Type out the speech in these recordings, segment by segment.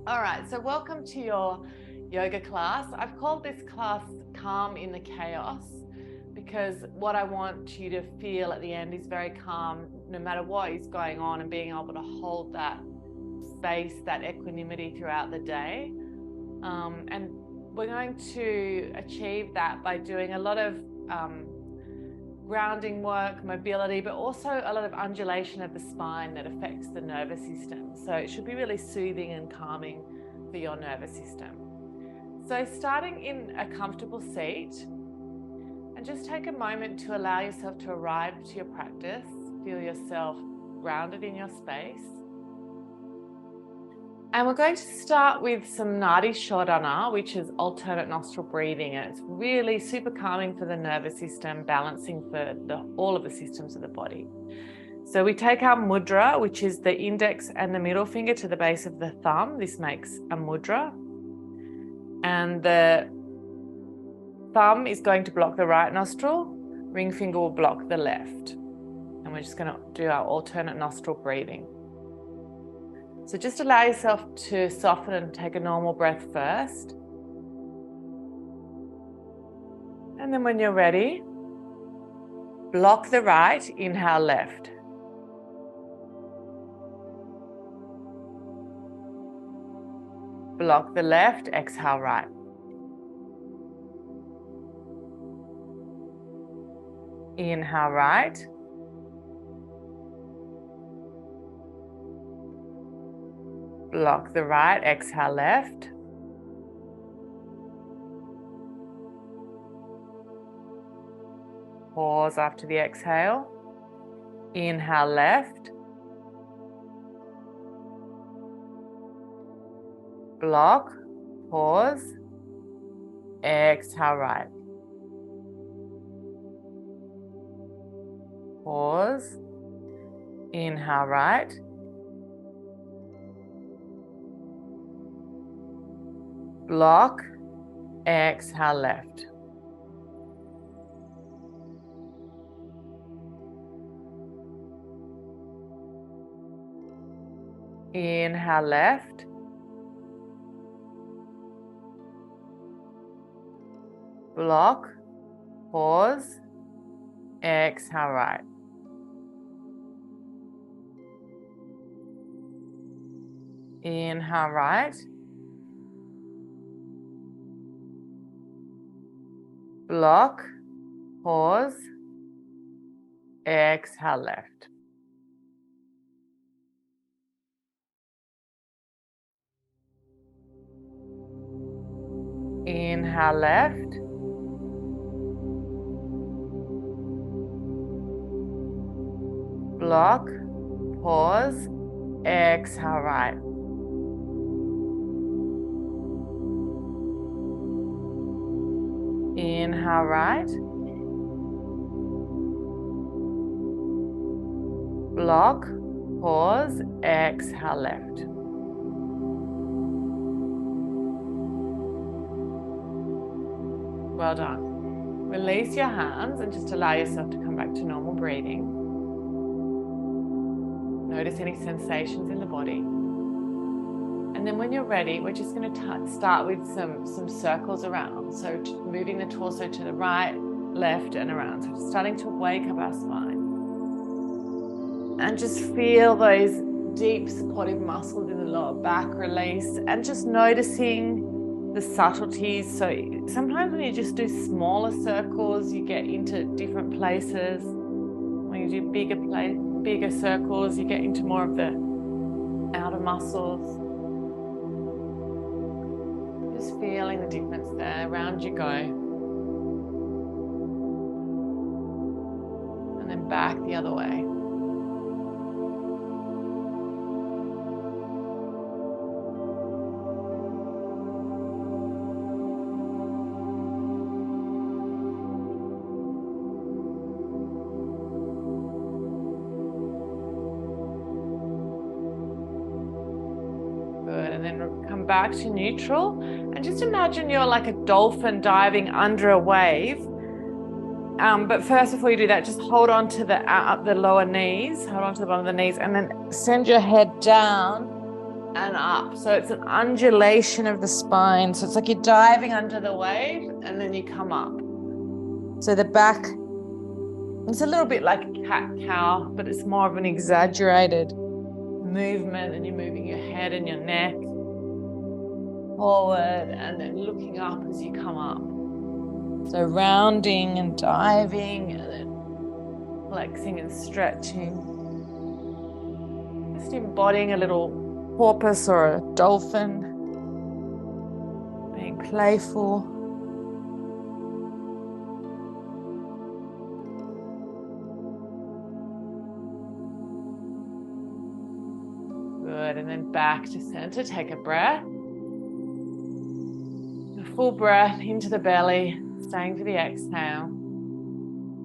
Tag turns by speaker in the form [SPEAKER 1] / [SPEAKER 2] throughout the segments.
[SPEAKER 1] All right, so welcome to your yoga class. I've called this class Calm in the Chaos because what I want you to feel at the end is very calm, no matter what is going on, and being able to hold that space, that equanimity throughout the day. And we're going to achieve that by doing a lot of grounding work, mobility, but also a lot of undulation of the spine that affects the nervous system. So it should be really soothing and calming for your nervous system. So starting in a comfortable seat, and just take a moment to allow yourself to arrive to your practice. Feel yourself grounded in your space. And we're going to start with some Nadi Shodhana, which is alternate nostril breathing. And it's really super calming for the nervous system, balancing for all of the systems of the body. So we take our mudra, which is the index and the middle finger to the base of the thumb. This makes a mudra. And the thumb is going to block the right nostril. Ring finger will block the left. And we're just going to do our alternate nostril breathing. So just allow yourself to soften and take a normal breath first. And then when you're ready, block the right, inhale left. Block the left, exhale right. Inhale right. Block the right, exhale left. Pause after the exhale. Inhale left. Block, pause, exhale right. Pause, inhale right. Block, exhale left. Inhale left. Block, pause, exhale right. Inhale right. Block, pause, exhale left. Inhale left. Block, pause, exhale right. Inhale right. Block, pause, exhale left. Well done. Release your hands and just allow yourself to come back to normal breathing. Notice any sensations in the body. And then when you're ready, we're just going to start with some circles around. So moving the torso to the right, left, and around. So starting to wake up our spine. And just feel those deep supportive muscles in the lower back release. And just noticing the subtleties. So sometimes when you just do smaller circles, you get into different places. When you do bigger circles, you get into more of the outer muscles. Just feeling the difference there. Around you go. And then back the other way. Good, and then come back to neutral. And just imagine you're like a dolphin diving under a wave. But first, before you do that, just hold on to the lower knees, hold on to the bottom of the knees, and then send your head down and up. So it's an undulation of the spine. So it's like you're diving under the wave and then you come up. So the back, it's a little bit like a cat-cow, but it's more of an exaggerated movement, and you're moving your head and your neck forward and then looking up as you come up. So rounding and diving and then flexing and stretching. Just embodying a little porpoise or a dolphin, being playful. Good, and then back to center. Take a breath. A full breath into the belly, staying for the exhale.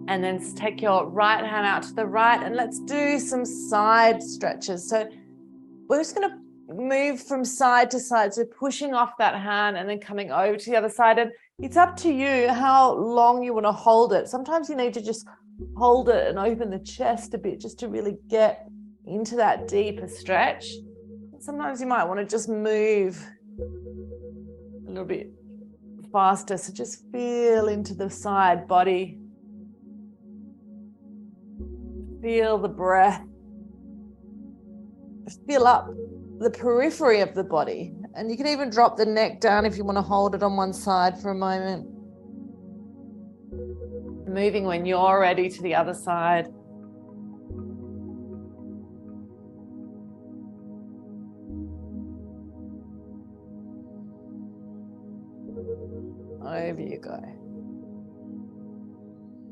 [SPEAKER 1] And then take your right hand out to the right and let's do some side stretches. So we're just going to move from side to side. So pushing off that hand and then coming over to the other side. And it's up to you how long you want to hold it. Sometimes you need to just hold it and open the chest a bit just to really get into that deeper stretch. Sometimes you might want to just move a little bit faster. So just feel into the side body. Feel the breath. Fill up the periphery of the body. And you can even drop the neck down if you want to hold it on one side for a moment. Moving when you're ready to the other side. Over you go.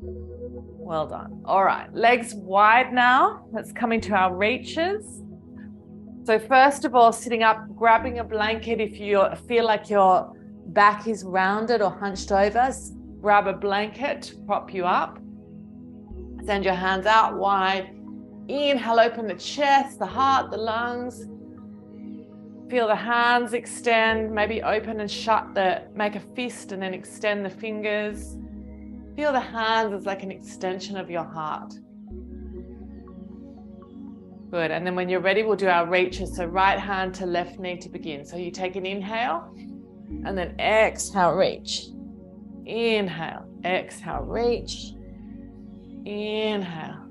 [SPEAKER 1] Well done. All right, legs wide now. Let's come into our reaches. So first of all, sitting up, grabbing a blanket if you feel like your back is rounded or hunched over. Grab a blanket to prop you up. Send your hands out wide. Inhale, open the chest, the heart, the lungs. Feel the hands extend, maybe open and shut make a fist and then extend the fingers. Feel the hands as like an extension of your heart. Good, and then when you're ready, we'll do our reaches. So right hand to left knee to begin. So you take an inhale and then exhale, reach. Inhale, exhale, reach. Inhale,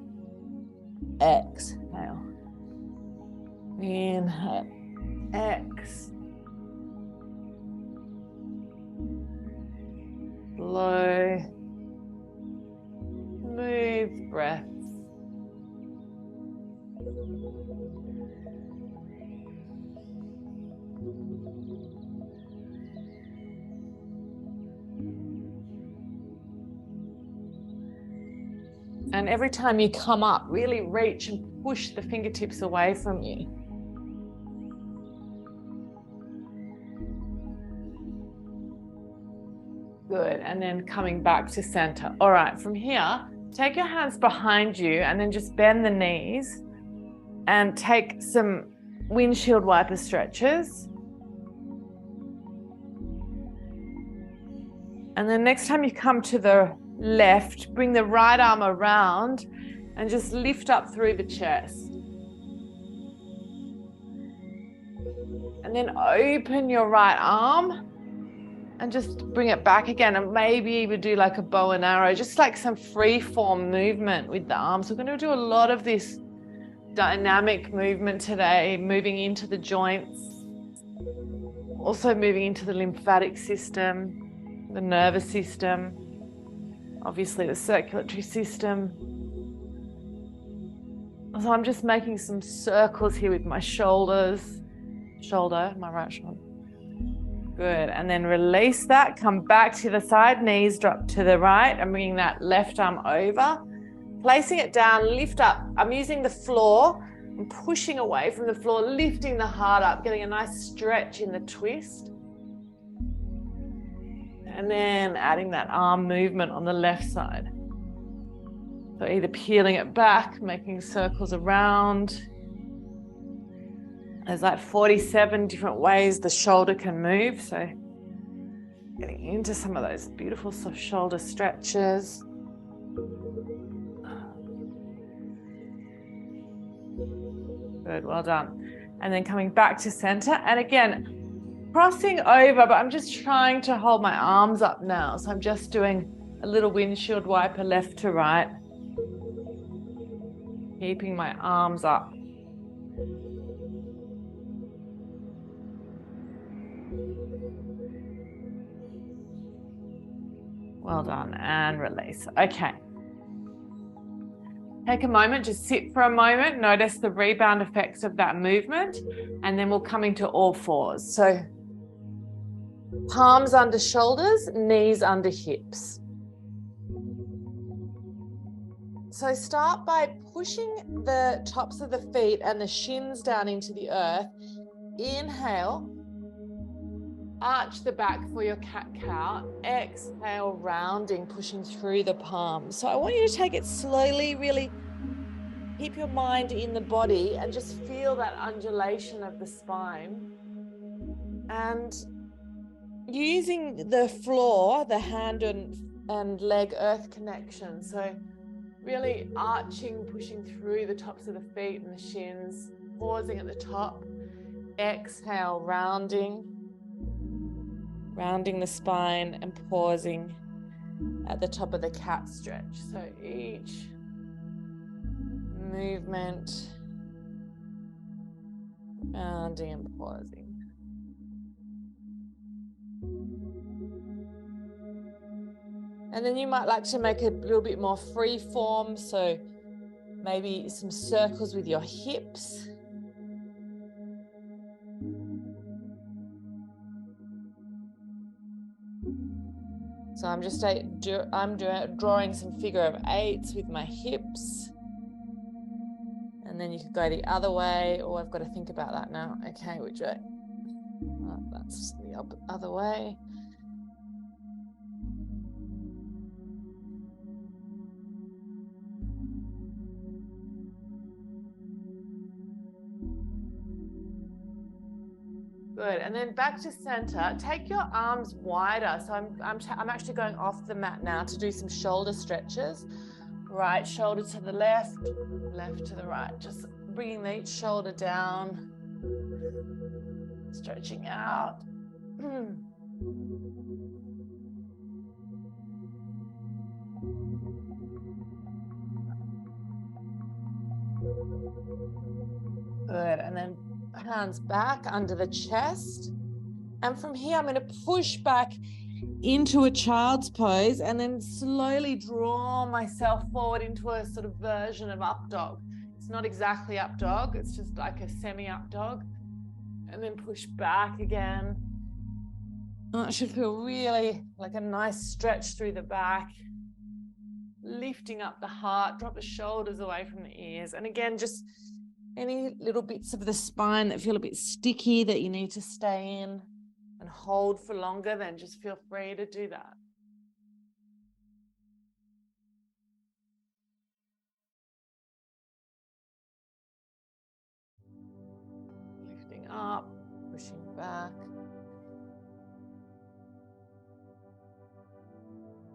[SPEAKER 1] exhale. Inhale, exhale. Slow, smooth breaths. And every time you come up, really reach and push the fingertips away from you. Good, and then coming back to center. All right, from here, take your hands behind you and then just bend the knees and take some windshield wiper stretches. And then next time you come to the left, bring the right arm around and just lift up through the chest. And then open your right arm and just bring it back again, and maybe even do like a bow and arrow, just like some free form movement with the arms. We're going to do a lot of this dynamic movement today, moving into the joints, also moving into the lymphatic system, the nervous system, obviously the circulatory system. So I'm just making some circles here with my shoulders, my right shoulder. Good, and then release that, come back to the side, knees drop to the right, and bringing that left arm over, placing it down, lift up. I'm using the floor, I'm pushing away from the floor, lifting the heart up, getting a nice stretch in the twist. And then adding that arm movement on the left side. So either peeling it back, making circles around. There's like 47 different ways the shoulder can move. So getting into some of those beautiful soft shoulder stretches. Good, well done. And then coming back to center. And again, crossing over, but I'm just trying to hold my arms up now. So I'm just doing a little windshield wiper left to right. Keeping my arms up. Well done, and release. Okay. Take a moment, just sit for a moment, notice the rebound effects of that movement, and then we'll come into all fours. So palms under shoulders, knees under hips. So start by pushing the tops of the feet and the shins down into the earth. Inhale, arch the back for your cat-cow. Exhale, rounding, pushing through the palms. So I want you to take it slowly, really keep your mind in the body and just feel that undulation of the spine. And using the floor, the hand and leg earth connection. So really arching, pushing through the tops of the feet and the shins, pausing at the top. Exhale, rounding the spine and pausing at the top of the cat stretch. So each movement, rounding and pausing. And then you might like to make a little bit more free form, so maybe some circles with your hips. So I'm just drawing some figure of eights with my hips. And then you could go the other way. Oh, I've got to think about that now. Okay, which way? Oh, that's the other way. Good, and then back to center. Take your arms wider. So I'm actually going off the mat now to do some shoulder stretches. Right shoulder to the left, left to the right. Just bringing each shoulder down, stretching out. Good, and then hands back under the chest. And from here, I'm going to push back into a child's pose and then slowly draw myself forward into a sort of version of up dog. It's not exactly up dog, it's just like a semi-up dog. And then push back again. Oh, it should feel really like a nice stretch through the back. Lifting up the heart, drop the shoulders away from the ears. And again, just any little bits of the spine that feel a bit sticky that you need to stay in and hold for longer, then just feel free to do that. Lifting up, pushing back.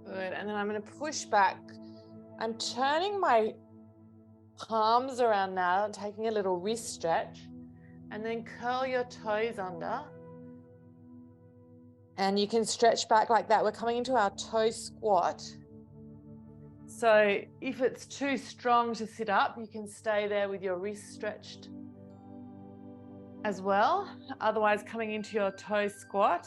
[SPEAKER 1] Good, and then I'm going to push back. I'm turning my palms around now, taking a little wrist stretch, and then curl your toes under. And you can stretch back like that. We're coming into our toe squat. So if it's too strong to sit up, you can stay there with your wrists stretched as well. Otherwise, coming into your toe squat.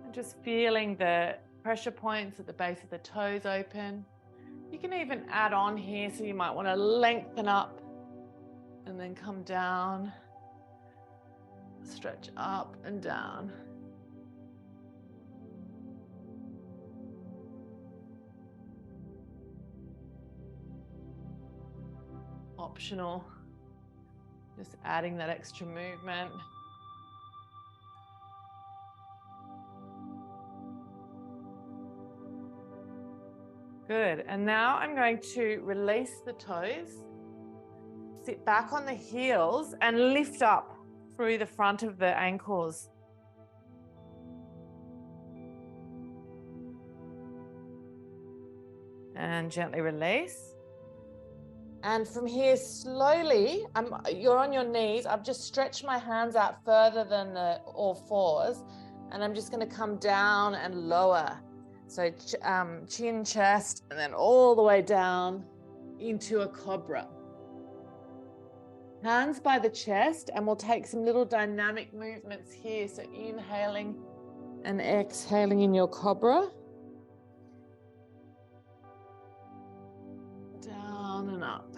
[SPEAKER 1] And just feeling the pressure points at the base of the toes open. You can even add on here, so you might want to lengthen up and then come down. Stretch up and down. Optional, just adding that extra movement. Good, and now I'm going to release the toes, sit back on the heels and lift up through the front of the ankles. And gently release. And from here, slowly, you're on your knees. I've just stretched my hands out further than all fours. And I'm just going to come down and lower. So chin, chest, and then all the way down into a cobra. Hands by the chest, and we'll take some little dynamic movements here. So inhaling and exhaling in your cobra. Down and up.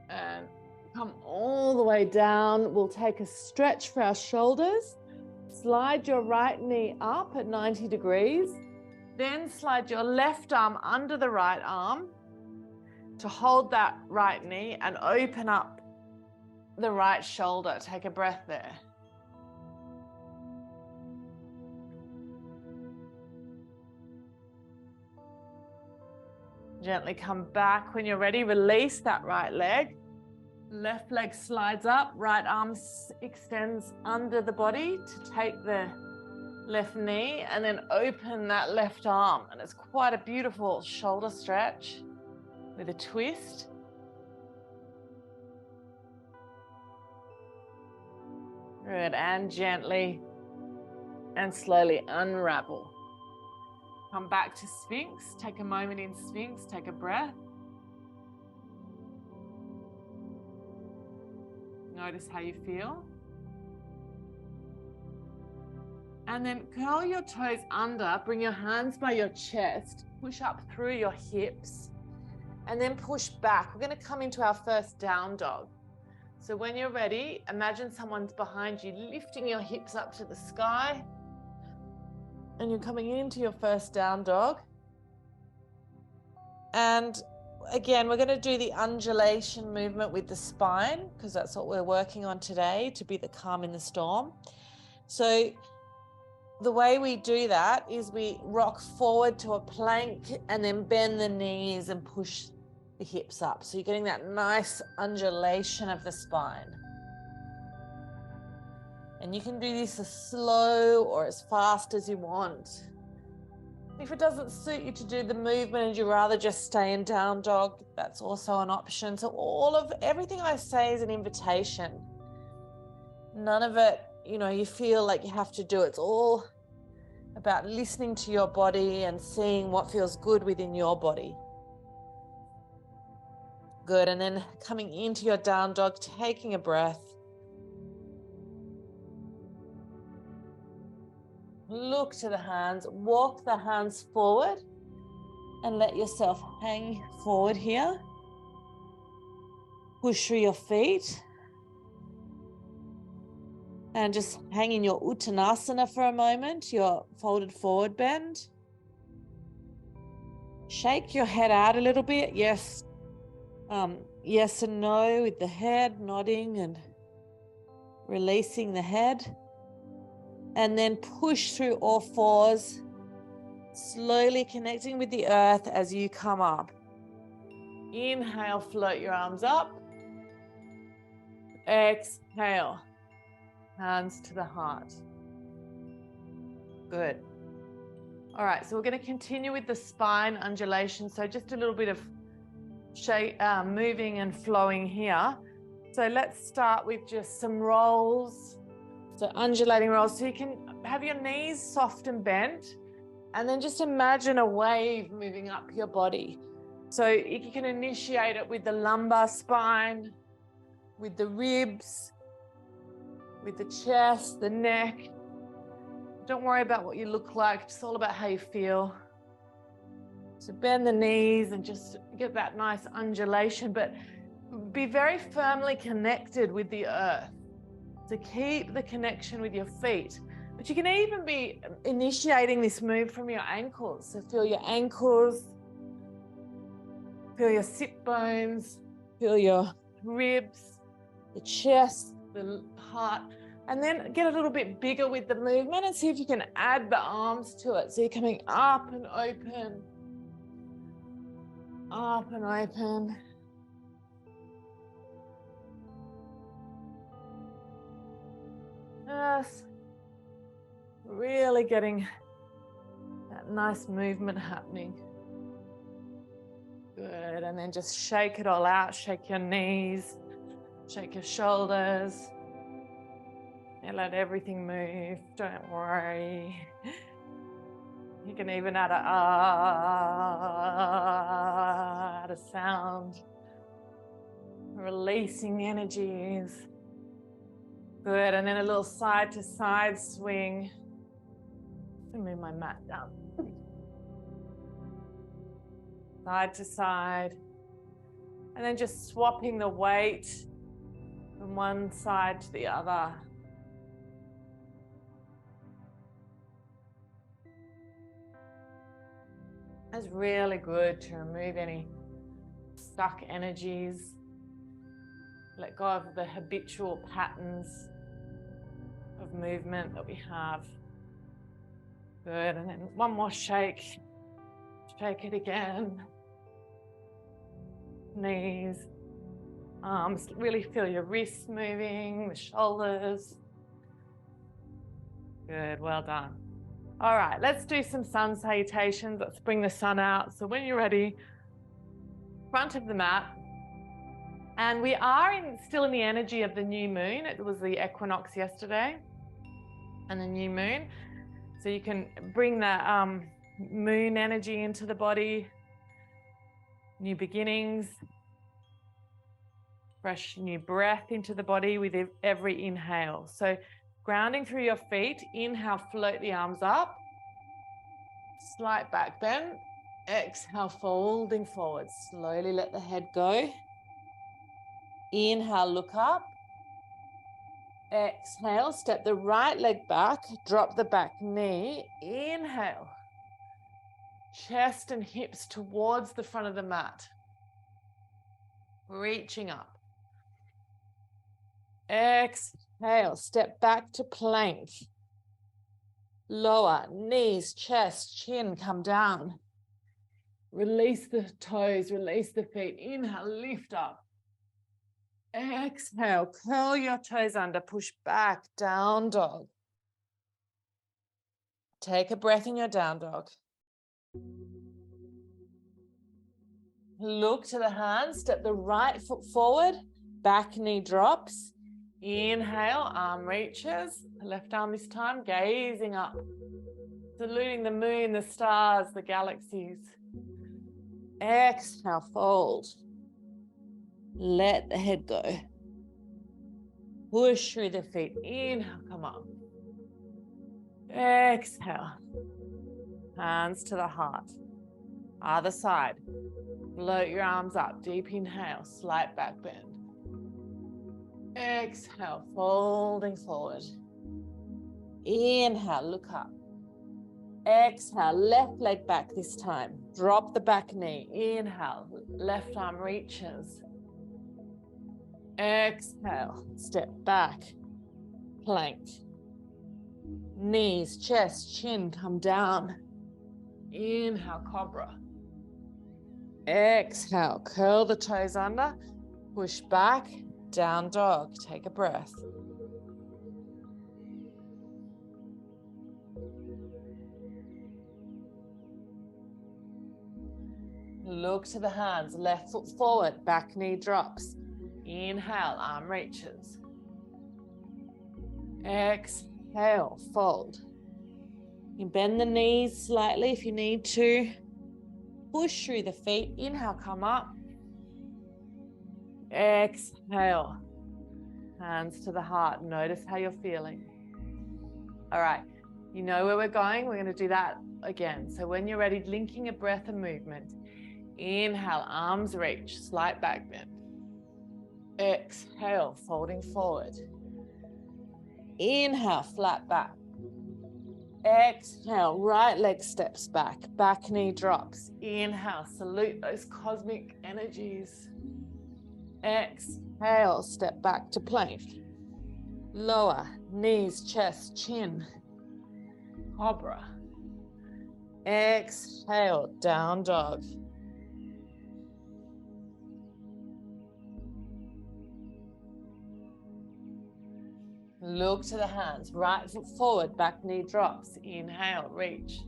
[SPEAKER 1] And come all the way down. We'll take a stretch for our shoulders. Slide your right knee up at 90 degrees. Then slide your left arm under the right arm to hold that right knee and open up the right shoulder. Take a breath there. Gently come back. When you're ready, release that right leg. Left leg slides up, right arm extends under the body to take the left knee, and then open that left arm. And it's quite a beautiful shoulder stretch with a twist. Good, and gently and slowly unravel. Come back to Sphinx. Take a moment in Sphinx, take a breath. Notice how you feel. And then curl your toes under, bring your hands by your chest, push up through your hips, and then push back. We're going to come into our first down dog. So when you're ready, imagine someone's behind you, lifting your hips up to the sky, and you're coming into your first down dog. And again, we're going to do the undulation movement with the spine, because that's what we're working on today, to be the calm in the storm. So the way we do that is we rock forward to a plank and then bend the knees and push the hips up. So you're getting that nice undulation of the spine. And you can do this as slow or as fast as you want. If it doesn't suit you to do the movement and you'd rather just stay in down dog, that's also an option. So everything I say is an invitation. None of it, you feel like you have to do. It's all about listening to your body and seeing what feels good within your body. Good, and then coming into your down dog, taking a breath. Look to the hands, walk the hands forward and let yourself hang forward here. Push through your feet and just hang in your Uttanasana for a moment, your folded forward bend. Shake your head out a little bit. Yes, yes and no with the head, nodding and releasing the head. And then push through all fours, slowly connecting with the earth as you come up. Inhale, float your arms up. Exhale, hands to the heart. Good. All right, so we're going to continue with the spine undulation. So just a little bit of moving and flowing here. So let's start with just some rolls. So undulating rolls, so you can have your knees soft and bent, and then just imagine a wave moving up your body. So you can initiate it with the lumbar spine, with the ribs, with the chest, the neck. Don't worry about what you look like, it's all about how you feel. So bend the knees and just get that nice undulation, but be very firmly connected with the earth. So keep the connection with your feet, but you can even be initiating this move from your ankles. So feel your ankles, feel your sit bones, feel your ribs, the chest, the heart, and then get a little bit bigger with the movement and see if you can add the arms to it. So you're coming up and open, up and open. just really getting that nice movement happening. Good, and then just shake it all out. Shake your knees, shake your shoulders, and let everything move. Don't worry. You can even add a sound. Releasing energies. Good, and then a little side to side swing. Let me move my mat down. Side to side. And then just swapping the weight from one side to the other. It's really good to remove any stuck energies. Let go of the habitual patterns of movement that we have. Good, and then one more shake. Shake it again. Knees, arms, really feel your wrists moving, the shoulders. Good, well done. All right, let's do some sun salutations. Let's bring the sun out. So when you're ready, front of the mat. And we are still in the energy of the new moon. It was the equinox yesterday and the new moon. So you can bring that moon energy into the body. New beginnings. Fresh new breath into the body with every inhale. So grounding through your feet. Inhale, float the arms up. Slight back bend. Exhale, folding forward. Slowly let the head go. Inhale, look up. Exhale, step the right leg back. Drop the back knee. Inhale. Chest and hips towards the front of the mat. Reaching up. Exhale, step back to plank. Lower, knees, chest, chin, come down. Release the toes, release the feet. Inhale, lift up. Exhale, curl your toes under, push back, down dog. Take a breath in your down dog. Look to the hands, step the right foot forward, back knee drops. Inhale, arm reaches, left arm this time, gazing up. Saluting the moon, the stars, the galaxies. Exhale, fold. Let the head go. Push through the feet. Inhale, come up. Exhale. Hands to the heart. Other side. Float your arms up. Deep inhale, slight back bend. Exhale, folding forward. Inhale, look up. Exhale, left leg back this time. Drop the back knee. Inhale, left arm reaches. Exhale, step back. Plank. Knees, chest, chin, come down. Inhale, cobra. Exhale, curl the toes under. Push back, down dog. Take a breath. Look to the hands, left foot forward, back knee drops. Inhale, arm reaches. Exhale, fold. You bend the knees slightly if you need to. Push through the feet. Inhale, come up. Exhale. Hands to the heart. Notice how you're feeling. All right. You know where we're going. We're going to do that again. So when you're ready, linking a breath and movement. Inhale, arms reach, slight back bend. Exhale, folding forward. Inhale, flat back. Exhale, right leg steps back, back knee drops. Inhale, salute those cosmic energies. Exhale, step back to plank. Lower, knees, chest, chin. Cobra. Exhale, down dog. Look to the hands, right foot forward, back knee drops. Inhale, reach.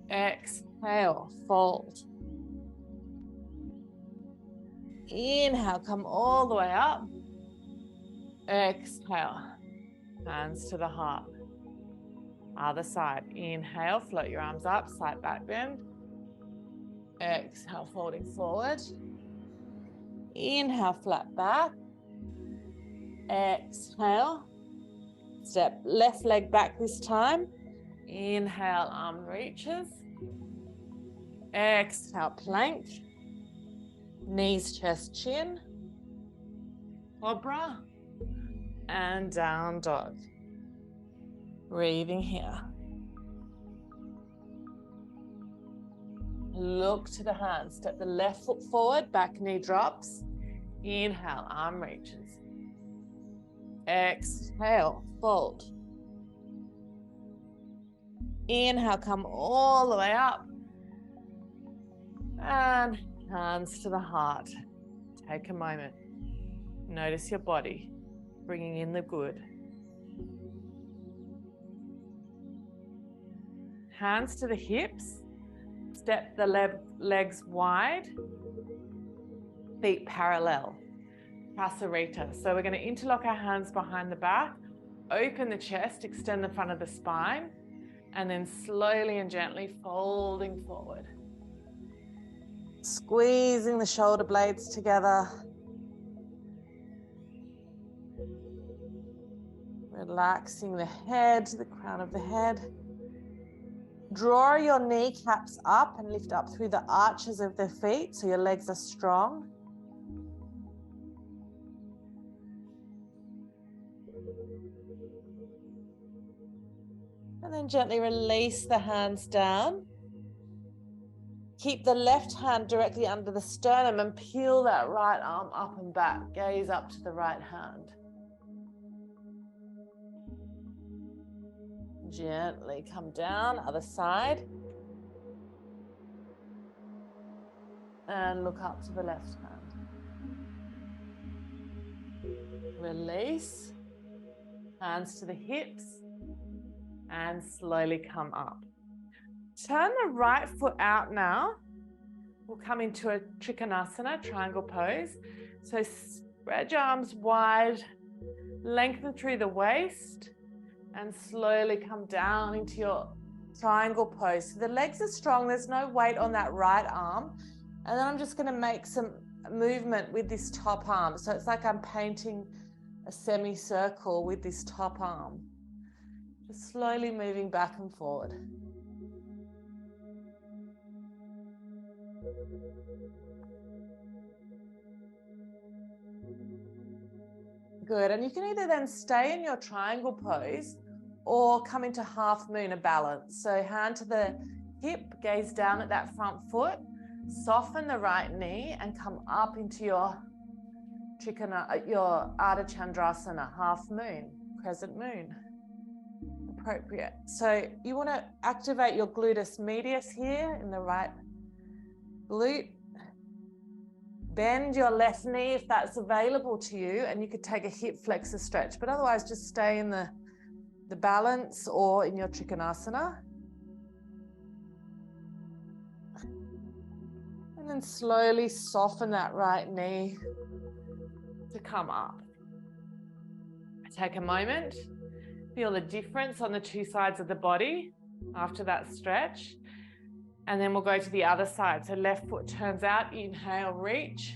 [SPEAKER 1] Exhale, fold. Inhale, come all the way up. Exhale, hands to the heart. Other side, inhale, float your arms up, side back bend. Exhale, folding forward. Inhale, flat back. Exhale, step left leg back this time. Inhale, arm reaches. Exhale, plank. Knees, chest, chin. Cobra. And down dog. Breathing here. Look to the hands. Step the left foot forward, back knee drops. Inhale, arm reaches. Exhale, fold. Inhale, come all the way up. And hands to the heart. Take a moment. Notice your body, bringing in the good. Hands to the hips. Step the legs wide. Feet parallel. Prasarita. So we're going to interlock our hands behind the back. Open the chest, extend the front of the spine. And then slowly and gently folding forward. Squeezing the shoulder blades together. Relaxing the head, the crown of the head. Draw your kneecaps up and lift up through the arches of the feet so your legs are strong. And then gently release the hands down. Keep the left hand directly under the sternum and peel that right arm up and back. Gaze up to the right hand. Gently come down, other side. And look up to the left hand. Release. Hands to the hips. And slowly come up. Turn the right foot out now. We'll come into a Trikonasana, triangle pose. So spread your arms wide, lengthen through the waist, and slowly come down into your triangle pose. So the legs are strong, there's no weight on that right arm. And then I'm just going to make some movement with this top arm. So it's like I'm painting a semicircle with this top arm. Just slowly moving back and forward. Good, and you can either then stay in your triangle pose or come into half moon, a balance. So hand to the hip, gaze down at that front foot, soften the right knee and come up into your Ardha Chandrasana, half moon, crescent moon. Appropriate. So you want to activate your gluteus medius here in the right glute. Bend your left knee if that's available to you, and you could take a hip flexor stretch, but otherwise just stay in the balance or in your Trikonasana. And then slowly soften that right knee to come up. Take a moment. Feel the difference on the two sides of the body after that stretch. And then we'll go to the other side. So left foot turns out, inhale, reach,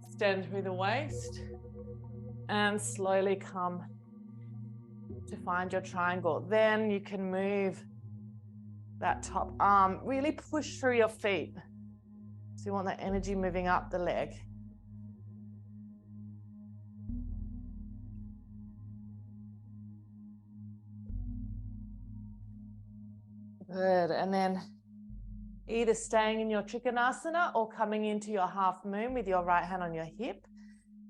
[SPEAKER 1] extend through the waist, and slowly come to find your triangle. Then you can move that top arm, really push through your feet. So you want that energy moving up the leg. Good, and then either staying in your Trikonasana or coming into your half moon with your right hand on your hip.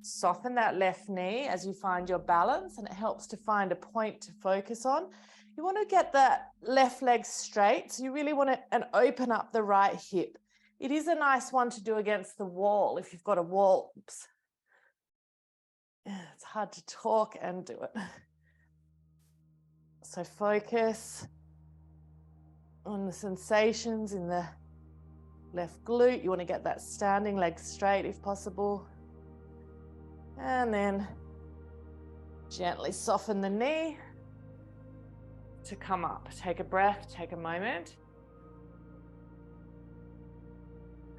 [SPEAKER 1] Soften that left knee as you find your balance, and it helps to find a point to focus on. You want to get that left leg straight, so you really want to open up the right hip. It is a nice one to do against the wall if you've got a wall. Oops. It's hard to talk and do it. So focus on the sensations in the left glute. You want to get that standing leg straight if possible. And then gently soften the knee to come up. Take a breath, take a moment.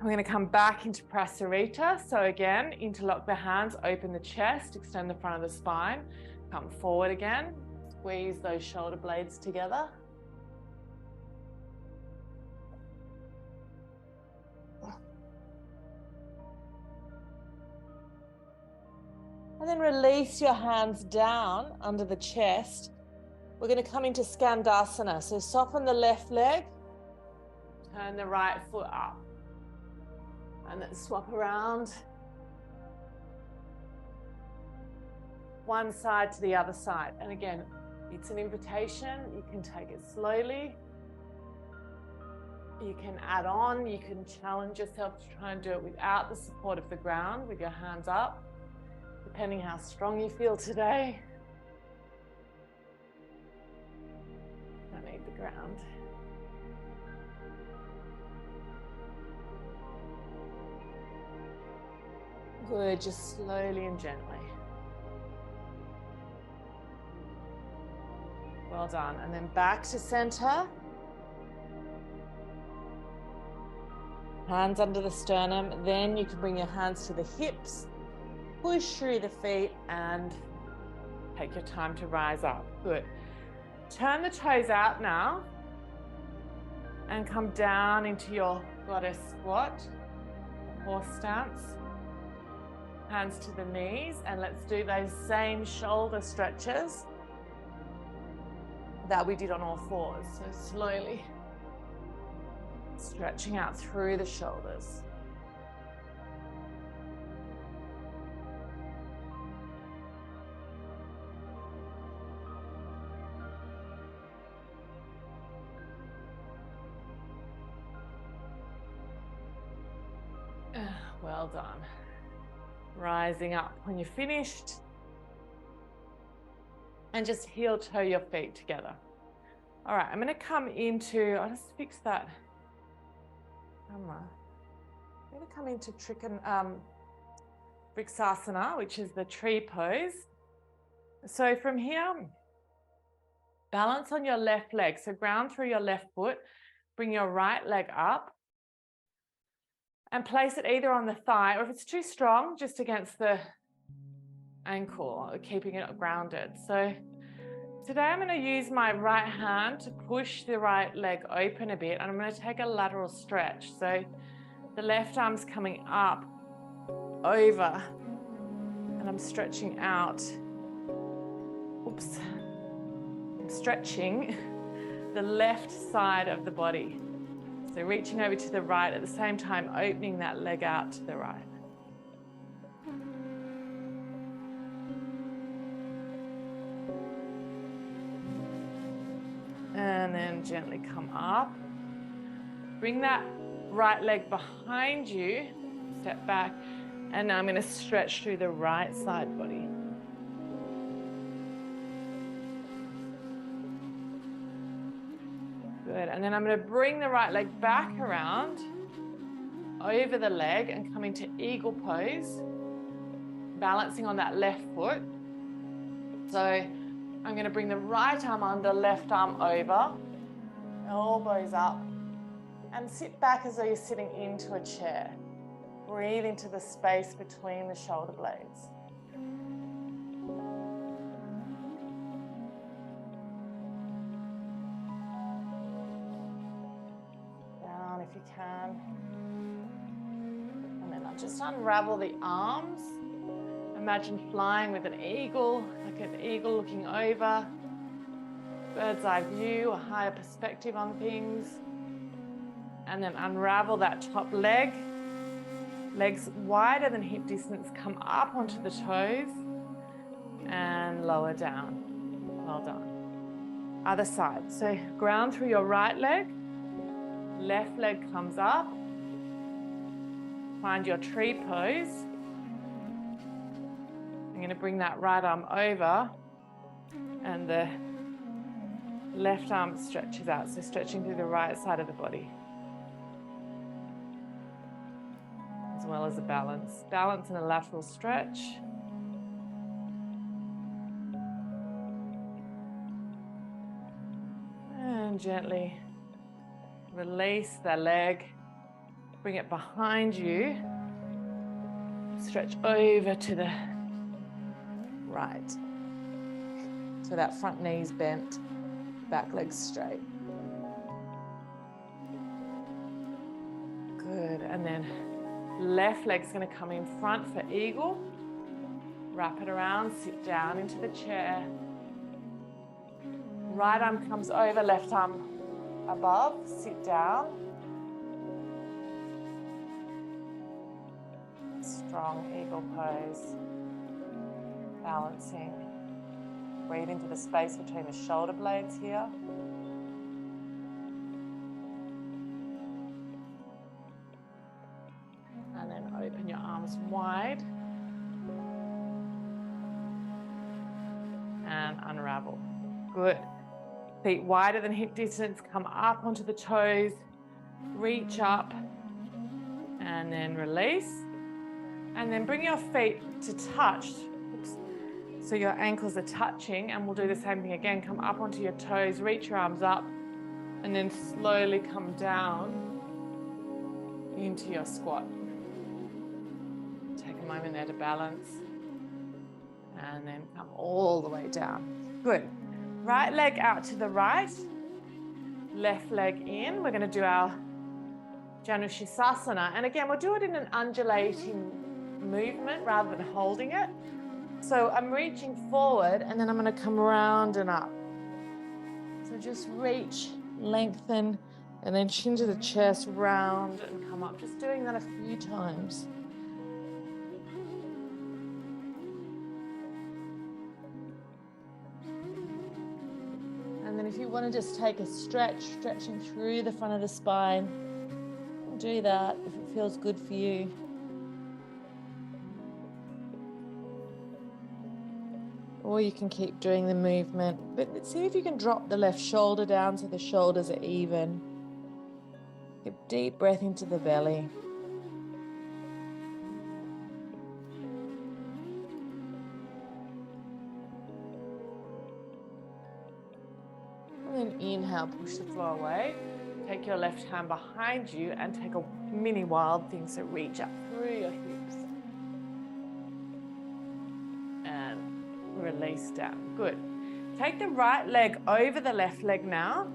[SPEAKER 1] We're going to come back into Prasarita. So again, interlock the hands, open the chest, extend the front of the spine. Come forward again. Squeeze those shoulder blades together. And then release your hands down under the chest. We're going to come into Skandasana. So soften the left leg, turn the right foot up. And then swap around. One side to the other side. And again, it's an invitation. You can take it slowly. You can add on. You can challenge yourself to try and do it without the support of the ground, with your hands up, depending how strong you feel today. Don't need the ground. Good, just slowly and gently. Well done. And then back to center. Hands under the sternum. Then you can bring your hands to the hips, push through the feet, and take your time to rise up. Good. Turn the toes out now and come down into your goddess squat, horse stance. Hands to the knees, and let's do those same shoulder stretches that we did on all fours. So slowly stretching out through the shoulders. Well done. Rising up when you're finished. And just heel toe your feet together. All right, I'm going to come into, I'll just fix that camera. I'm going to come into Vrksasana, which is the tree pose. So from here, balance on your left leg. So ground through your left foot, bring your right leg up, and place it either on the thigh, or if it's too strong, just against the ankle, keeping it grounded. So today I'm going to use my right hand to push the right leg open a bit, and I'm going to take a lateral stretch. So the left arm's coming up, over, and I'm stretching out. Oops. I'm stretching the left side of the body. So reaching over to the right at the same time, opening that leg out to the right. And then gently come up. Bring that right leg behind you, step back, and now I'm going to stretch through the right side body. Good, and then I'm going to bring the right leg back around, over the leg, and come into eagle pose, balancing on that left foot. So I'm going to bring the right arm under, left arm over, elbows up, and sit back as though you're sitting into a chair. Breathe into the space between the shoulder blades. Down if you can. And then I'll just unravel the arms. Imagine flying with an eagle, like an eagle looking over. Bird's eye view, a higher perspective on things. And then unravel that top leg. Legs wider than hip distance, come up onto the toes and lower down. Well done. Other side. So ground through your right leg. Left leg comes up. Find your tree pose. And going to bring that right arm over and the left arm stretches out, so stretching through the right side of the body. As well as a balance. Balance and a lateral stretch. And gently release the leg. Bring it behind you. Stretch over to the right. So that front knee's bent, back leg's straight. Good, and then left leg's going to come in front for eagle. Wrap it around, sit down into the chair. Right arm comes over, left arm above, sit down. Strong eagle pose. Balancing. Breathe into the space between the shoulder blades here. And then open your arms wide. And unravel. Good. Feet wider than hip distance. Come up onto the toes. Reach up. And then release. And then bring your feet to touch. Oops. So your ankles are touching, and we'll do the same thing again. Come up onto your toes, reach your arms up, and then slowly come down into your squat. Take a moment there to balance. And then come all the way down. Good. Right leg out to the right. Left leg in. We're going to do our Janushirasana. And again, we'll do it in an undulating movement rather than holding it. So I'm reaching forward and then I'm going to come round and up. So just reach, lengthen, and then chin to the chest, round and come up. Just doing that a few times. And then if you want to just take a stretch, stretching through the front of the spine, do that if it feels good for you. Or you can keep doing the movement, but see if you can drop the left shoulder down so the shoulders are even. Give a deep breath into the belly. And then inhale, push the floor away. Take your left hand behind you and take a mini wild thing, so reach up through your hips. Release down. Good. Take the right leg over the left leg now.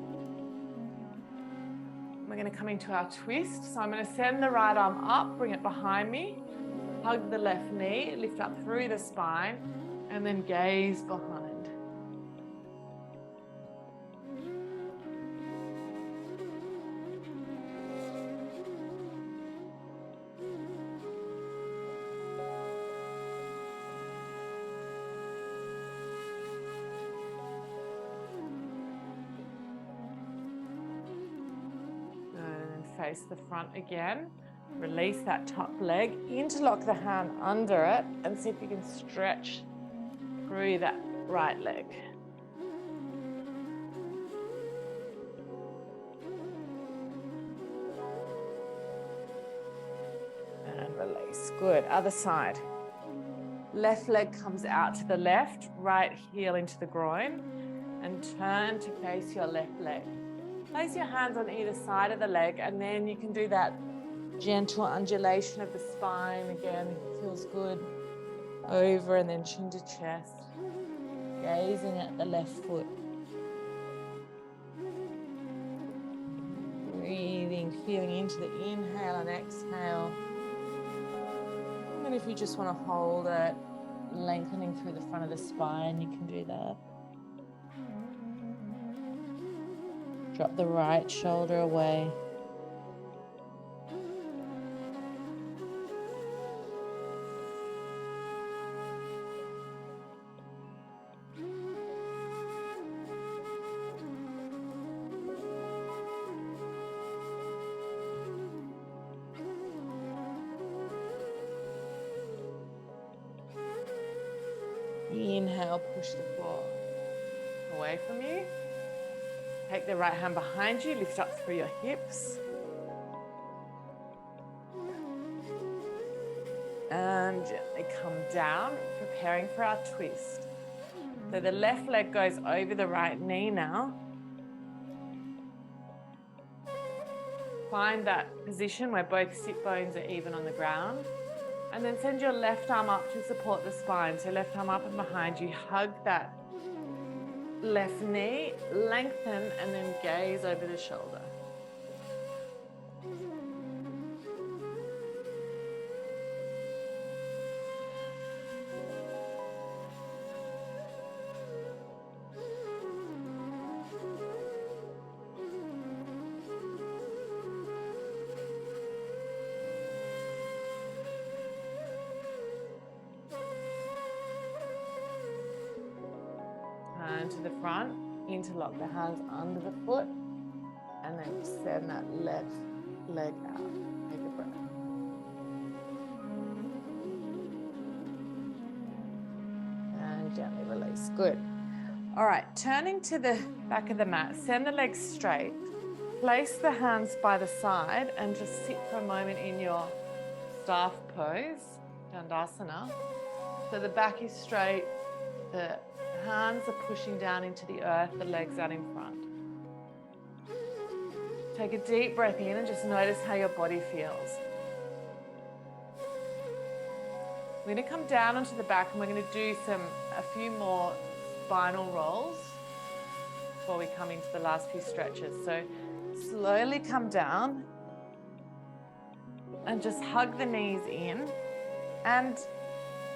[SPEAKER 1] We're going to come into our twist. So I'm going to send the right arm up, bring it behind me, hug the left knee, lift up through the spine, and then gaze behind. Face the front again. Release that top leg, interlock the hand under it, and see if you can stretch through that right leg. And release. Good. Other side. Left leg comes out to the left, right heel into the groin, and turn to face your left leg. Place your hands on either side of the leg, and then you can do that gentle undulation of the spine. Again, it feels good. Over and then chin to chest. Gazing at the left foot. Breathing, feeling into the inhale and exhale. And if you just want to hold it, lengthening through the front of the spine, you can do that. Drop the right shoulder away. Inhale, push the floor away from you. Take the right hand behind you, lift up through your hips. And gently come down, preparing for our twist. So the left leg goes over the right knee now. Find that position where both sit bones are even on the ground. And then send your left arm up to support the spine. So left arm up and behind you. Hug that left knee, lengthen, and then gaze over the shoulder. Turn to the front, interlock the hands under the foot, and then send that left leg out. Take a breath. And gently release. Good. All right, turning to the back of the mat, send the legs straight. Place the hands by the side and just sit for a moment in your staff pose, Dandasana. So the back is straight, the hands are pushing down into the earth, the legs out in front. Take a deep breath in and just notice how your body feels. We're going to come down onto the back and we're going to do a few more spinal rolls before we come into the last few stretches. So slowly come down and just hug the knees in and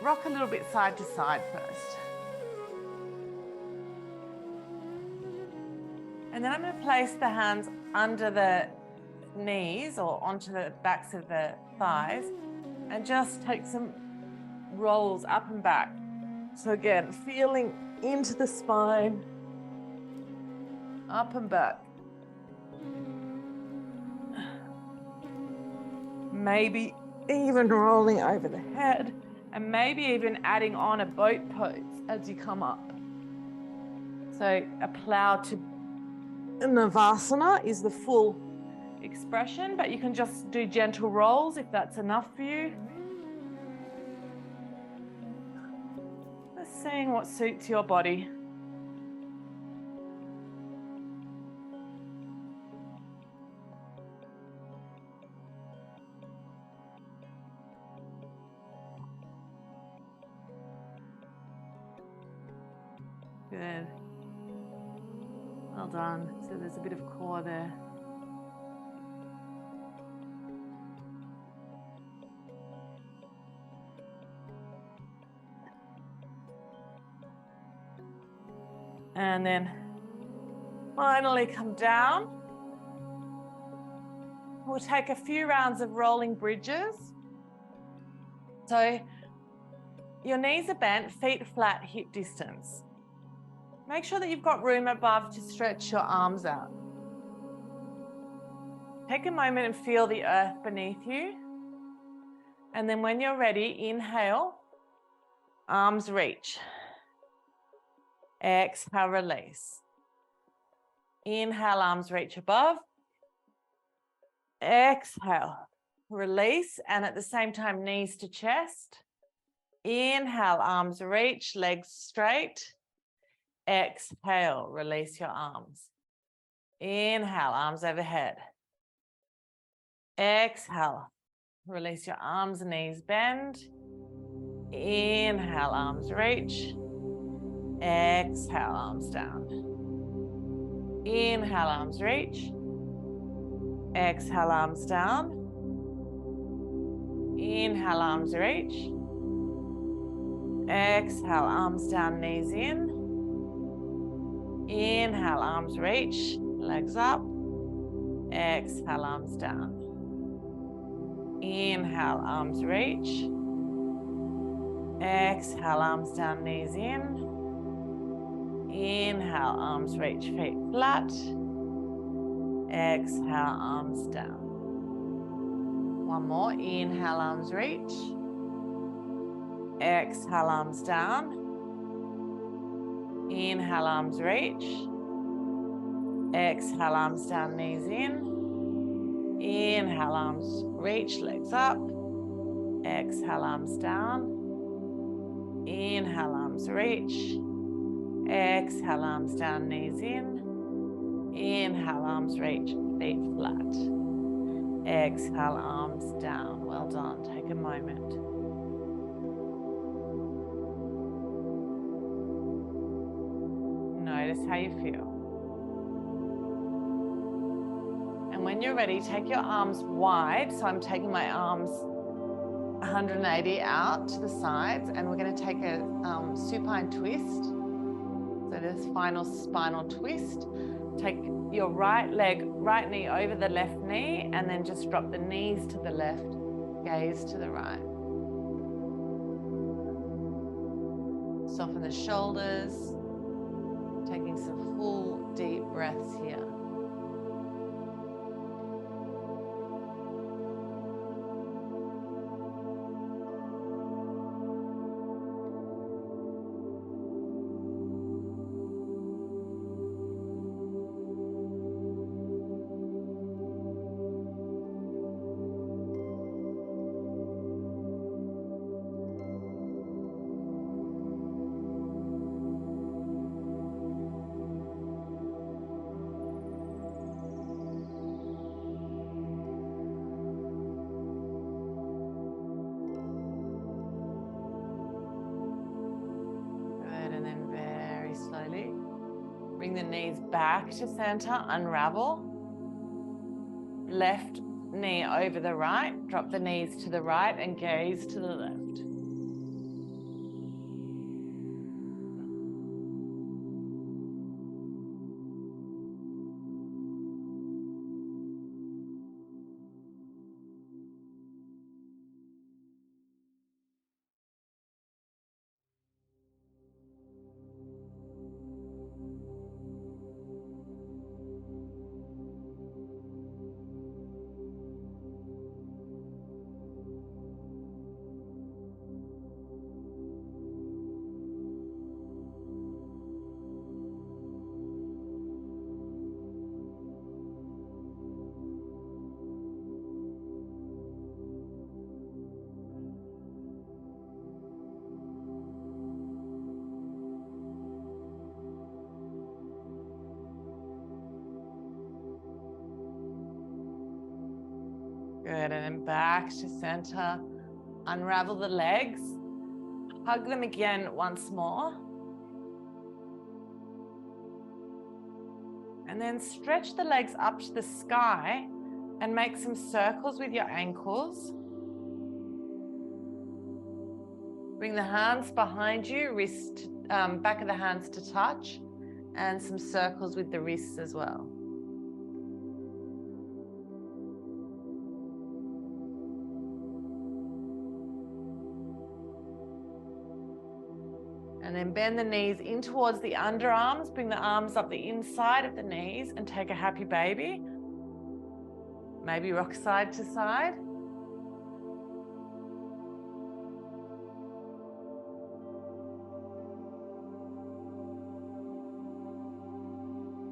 [SPEAKER 1] rock a little bit side to side first. And then I'm going to place the hands under the knees or onto the backs of the thighs and just take some rolls up and back. So again, feeling into the spine, up and back. Maybe even rolling over the head and maybe even adding on a boat pose as you come up. So a plow to Navasana is the full expression, but you can just do gentle rolls if that's enough for you. Just seeing what suits your body. Good. Well done. So there's a bit of core there. And then finally come down. We'll take a few rounds of rolling bridges. So your knees are bent, feet flat, hip distance. Make sure that you've got room above to stretch your arms out. Take a moment and feel the earth beneath you. And then when you're ready, inhale, arms reach. Exhale, release. Inhale, arms reach above. Exhale, release. And at the same time, knees to chest. Inhale, arms reach, legs straight. Exhale, release your arms. Inhale, arms overhead. Exhale, release your arms, knees bend. Inhale, arms reach. Exhale, arms down. Inhale, arms reach. Exhale, arms down. Inhale, arms reach. Exhale, arms down, knees in. Inhale, arms reach, legs up. Exhale, arms down. Inhale, arms reach. Exhale, arms down, knees in. Inhale, arms reach, feet flat. Exhale, arms down. One more. Inhale, arms reach. Exhale, arms down. Inhale, arms reach. Exhale, arms down, knees in. Inhale, arms reach, legs up. Exhale, arms down. Inhale, arms reach. Exhale, arms down, knees in. Inhale, arms reach, feet flat. Exhale, arms down. Well done. Take a moment. Notice how you feel. And when you're ready, take your arms wide. So I'm taking my arms 180 out to the sides, and we're going to take a supine twist. So this final spinal twist. Take your right leg, right knee over the left knee, and then just drop the knees to the left, gaze to the right. Soften the shoulders, taking some full deep breaths here. Bring the knees back to center, unravel. Left knee over the right, drop the knees to the right and gaze to the left. Good, and then back to center. Unravel the legs. Hug them again once more. And then stretch the legs up to the sky and make some circles with your ankles. Bring the hands behind you, back of the hands to touch, and some circles with the wrists as well. And then bend the knees in towards the underarms, bring the arms up the inside of the knees and take a happy baby. Maybe rock side to side.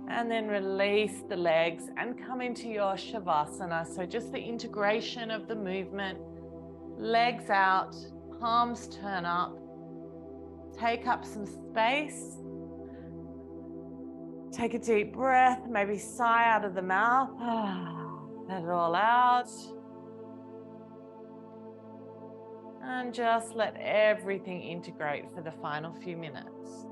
[SPEAKER 1] And then release the legs and come into your Shavasana. So just the integration of the movement, legs out, palms turn up. Take up some space. Take a deep breath, maybe sigh out of the mouth. Let it all out. And just let everything integrate for the final few minutes.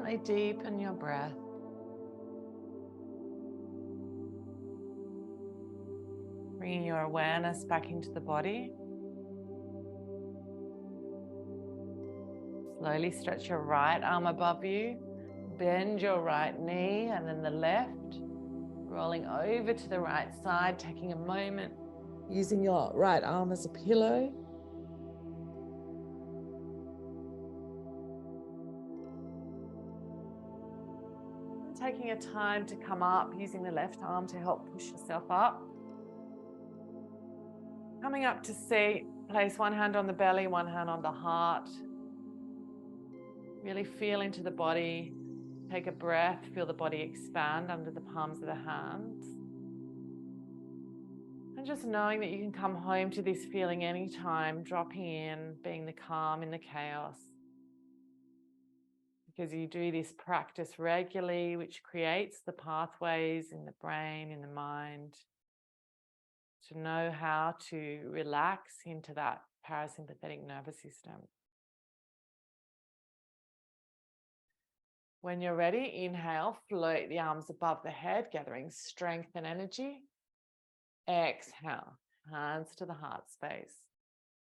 [SPEAKER 1] gently deepen your breath. Bringing your awareness back into the body. Slowly stretch your right arm above you. Bend your right knee and then the left. Rolling over to the right side, taking a moment, using your right arm as a pillow. And taking a time to come up, using the left arm to help push yourself up. Coming up to seat, place one hand on the belly, one hand on the heart. Really feel into the body. Take a breath, feel the body expand under the palms of the hands. And just knowing that you can come home to this feeling anytime, dropping in, being the calm in the chaos. Because you do this practice regularly, which creates the pathways in the brain, in the mind, to know how to relax into that parasympathetic nervous system. When you're ready, inhale, float the arms above the head, gathering strength and energy. Exhale, hands to the heart space.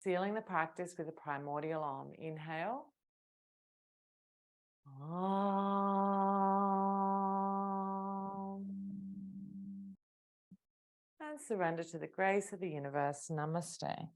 [SPEAKER 1] Sealing the practice with a primordial Om. Inhale. Om. And surrender to the grace of the universe. Namaste.